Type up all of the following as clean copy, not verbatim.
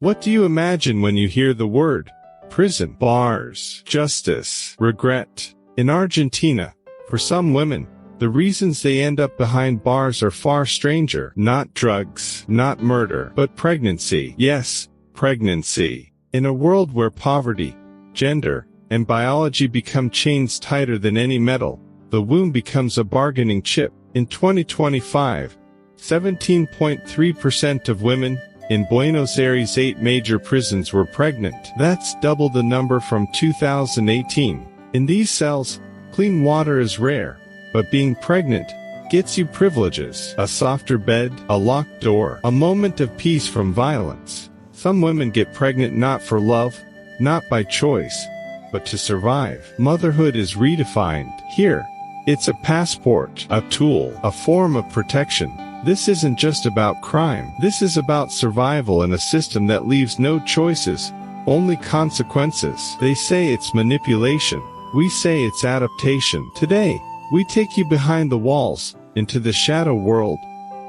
What do you imagine when you hear the word prison, bars, justice, regret? In Argentina, for some women, the reasons they end up behind bars are far stranger. Not drugs, not murder, but pregnancy. Yes, pregnancy. In a world where poverty, gender, and biology become chains tighter than any metal, the womb becomes a bargaining chip. In 2025, 17.3% of women in Buenos Aires' 8 major prisons were pregnant. That's double the number from 2018. In these cells, clean water is rare, but being pregnant gets you privileges: a softer bed, a locked door, a moment of peace from violence. Some women get pregnant not for love, not by choice, but to survive. Motherhood is redefined. Here, it's a passport, a tool, a form of protection. This isn't just about crime. This is about survival in a system that leaves no choices, only consequences. They say it's manipulation. We say it's adaptation. Today, we take you behind the walls, into the shadow world,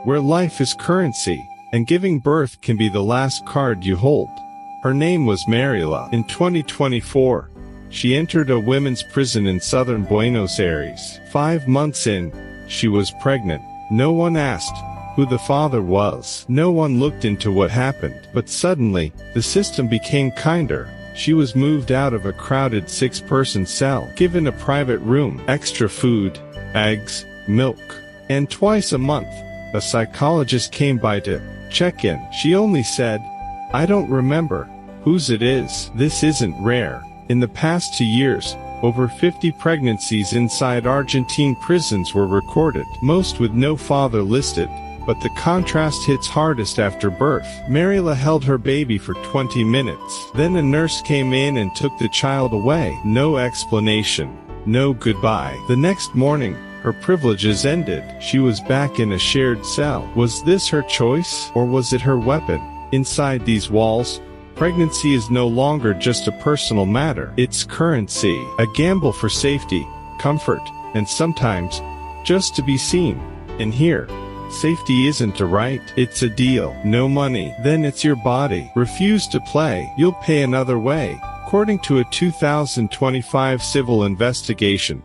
where life is currency, and giving birth can be the last card you hold. Her name was Mariela. In 2024, she entered a women's prison in southern Buenos Aires. 5 months in, she was pregnant. No one asked who the father was. No one looked into what happened. But suddenly, the system became kinder. She was moved out of a crowded 6-person cell, given a private room, extra food, eggs, milk, and twice a month, a psychologist came by to check in. She only said, "I don't remember whose it is." This isn't rare. In the past 2 years, over 50 pregnancies inside Argentine prisons were recorded, most with no father listed. But the contrast hits hardest after birth. Mariela held her baby for 20 minutes. Then a nurse came in and took the child away. No explanation. No goodbye. The next morning, her privileges ended. She was back in a shared cell. Was this her choice? Or was it her weapon? Inside these walls, pregnancy is no longer just a personal matter. It's currency. A gamble for safety, comfort, and sometimes, just to be seen. And here, safety isn't a right, it's a deal. No money, then it's your body. Refuse to play, you'll pay another way. According to a 2025 civil investigation,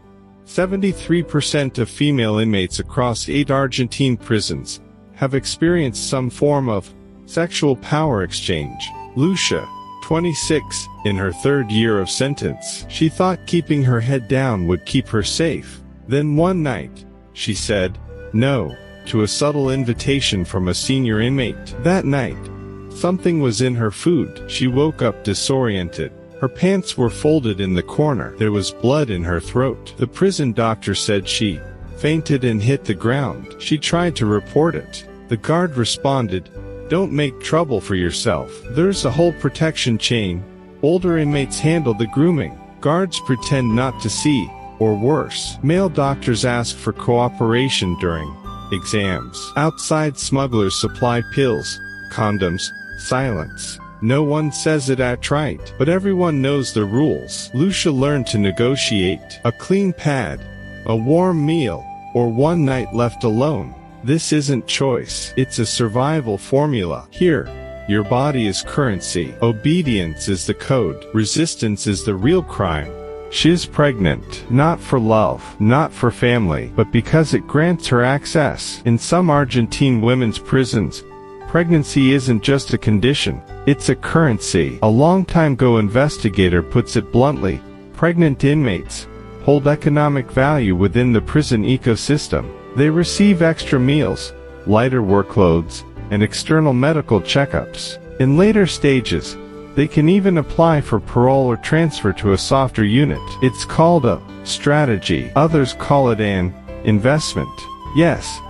73% of female inmates across 8 Argentine prisons have experienced some form of sexual power exchange. Lucia, 26, in her 3rd year of sentence. She thought keeping her head down would keep her safe. Then one night, she said no to a subtle invitation from a senior inmate. That night, something was in her food. She woke up disoriented. Her pants were folded in the corner. There was blood in her throat. The prison doctor said she fainted and hit the ground. She tried to report it. The guard responded, "Don't make trouble for yourself. There's a whole protection chain." Older inmates handle the grooming. Guards pretend not to see, or worse. Male doctors ask for cooperation during exams. Outside smugglers supply pills, condoms, silence. No one says it outright, but everyone knows the rules. Lucia learned to negotiate. A clean pad, a warm meal, or one night left alone. This isn't choice, it's a survival formula. Here, your body is currency. Obedience is the code. Resistance is the real crime. She's pregnant, not for love, not for family, but because it grants her access. In some Argentine women's prisons, pregnancy isn't just a condition, it's a currency. A long-time-ago investigator puts it bluntly: pregnant inmates hold economic value within the prison ecosystem. They receive extra meals, lighter workloads, and external medical checkups. In later stages, they can even apply for parole or transfer to a softer unit. It's called a strategy. Others call it an investment. Yes,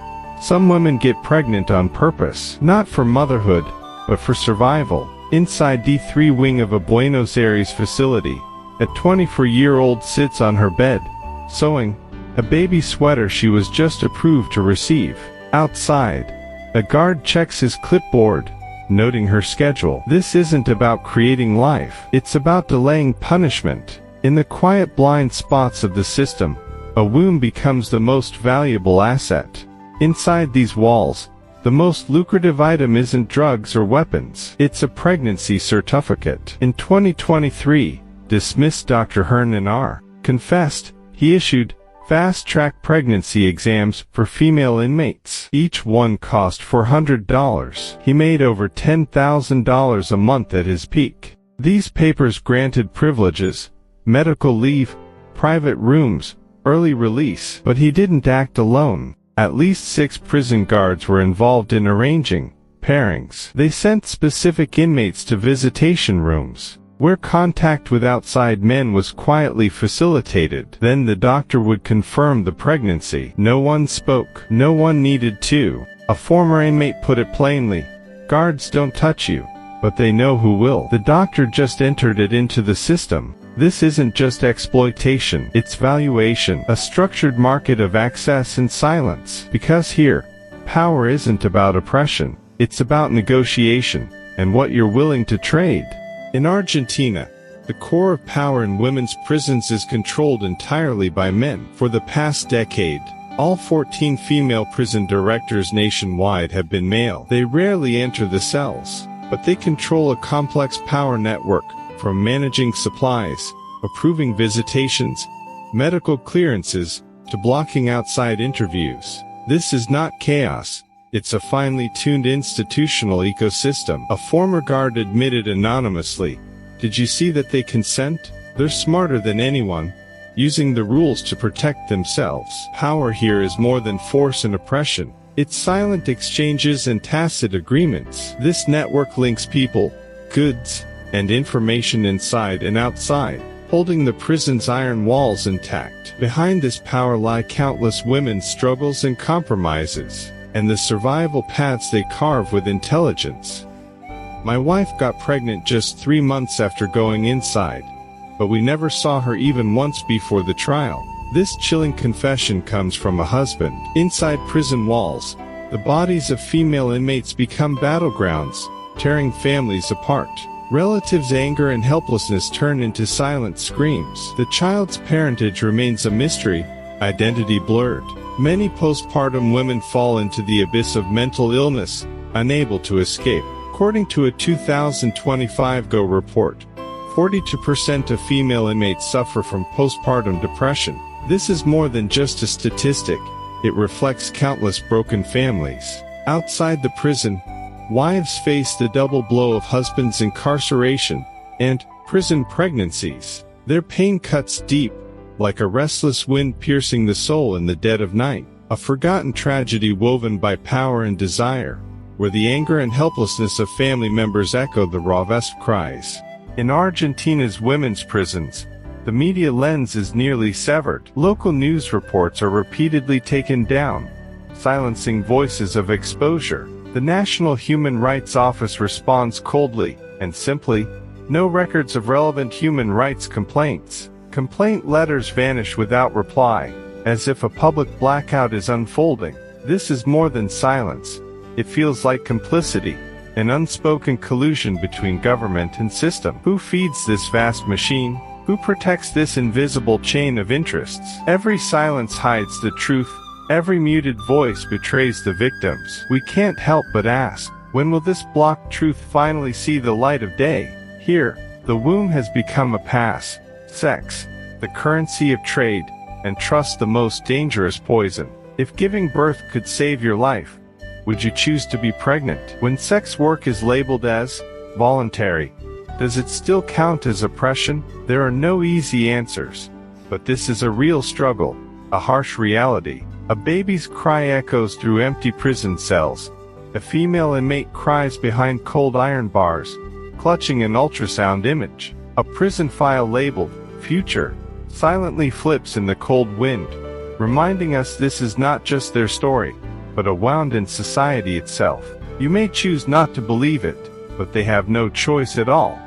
some women get pregnant on purpose, not for motherhood, but for survival. Inside D3 wing of a Buenos Aires facility, a 24-year-old sits on her bed, sewing a baby sweater she was just approved to receive. Outside, a guard checks his clipboard, noting her schedule. This isn't about creating life, it's about delaying punishment. In the quiet blind spots of the system, a womb becomes the most valuable asset. Inside these walls, The most lucrative item isn't drugs or weapons. It's a pregnancy certificate. In 2023, dismissed Dr. Hernan R. confessed he issued fast-track pregnancy exams for female inmates. Each one cost $400. He made over $10,000 a month at his peak. These papers granted privileges, medical leave, private rooms, early release. But he didn't act alone. At least 6 prison guards were involved in arranging pairings. They sent specific inmates to visitation rooms, where contact with outside men was quietly facilitated. Then the doctor would confirm the pregnancy. No one spoke. No one needed to. A former inmate put it plainly, "Guards don't touch you, but they know who will." The doctor just entered it into the system. This isn't just exploitation, it's valuation, a structured market of access and silence. Because here, power isn't about oppression, it's about negotiation, and what you're willing to trade. In Argentina, the core of power in women's prisons is controlled entirely by men. For the past decade, all 14 female prison directors nationwide have been male. They rarely enter the cells, but they control a complex power network, from managing supplies, approving visitations, medical clearances, to blocking outside interviews. This is not chaos. It's a finely tuned institutional ecosystem. A former guard admitted anonymously, "Did you see that they consent? They're smarter than anyone, using the rules to protect themselves." Power here is more than force and oppression. It's silent exchanges and tacit agreements. This network links people, goods, and information inside and outside, holding the prison's iron walls intact. Behind this power lie countless women's struggles and compromises, and the survival paths they carve with intelligence. My wife got pregnant just 3 months after going inside, but we never saw her even once before the trial. This chilling confession comes from a husband. Inside prison walls, the bodies of female inmates become battlegrounds, tearing families apart. Relatives' anger and helplessness turn into silent screams. The child's parentage remains a mystery, identity blurred. Many postpartum women fall into the abyss of mental illness, unable to escape. According to a 2025 GO report, 42% of female inmates suffer from postpartum depression. This is more than just a statistic. It reflects countless broken families. Outside the prison, wives face the double blow of husbands' incarceration and prison pregnancies. Their pain cuts deep, like a restless wind piercing the soul in the dead of night. A forgotten tragedy woven by power and desire, where the anger and helplessness of family members echo the rawest cries. In Argentina's women's prisons, the media lens is nearly severed. Local news reports are repeatedly taken down, silencing voices of exposure. The National Human Rights Office responds coldly and simply, "No records of relevant human rights complaints." Complaint letters vanish without reply, as if a public blackout is unfolding. This is more than silence. It feels like complicity, an unspoken collusion between government and system. Who feeds this vast machine? Who protects this invisible chain of interests? Every silence hides the truth. Every muted voice betrays the victims. We can't help but ask, when will this blocked truth finally see the light of day? Here, the womb has become a pass. Sex, the currency of trade, and trust the most dangerous poison. If giving birth could save your life, would you choose to be pregnant? When sex work is labeled as voluntary, does it still count as oppression? There are no easy answers, but this is a real struggle, a harsh reality. A baby's cry echoes through empty prison cells. A female inmate cries behind cold iron bars, clutching an ultrasound image. A prison file labeled "Future" silently flips in the cold wind, reminding us this is not just their story, but a wound in society itself. You may choose not to believe it, but they have no choice at all.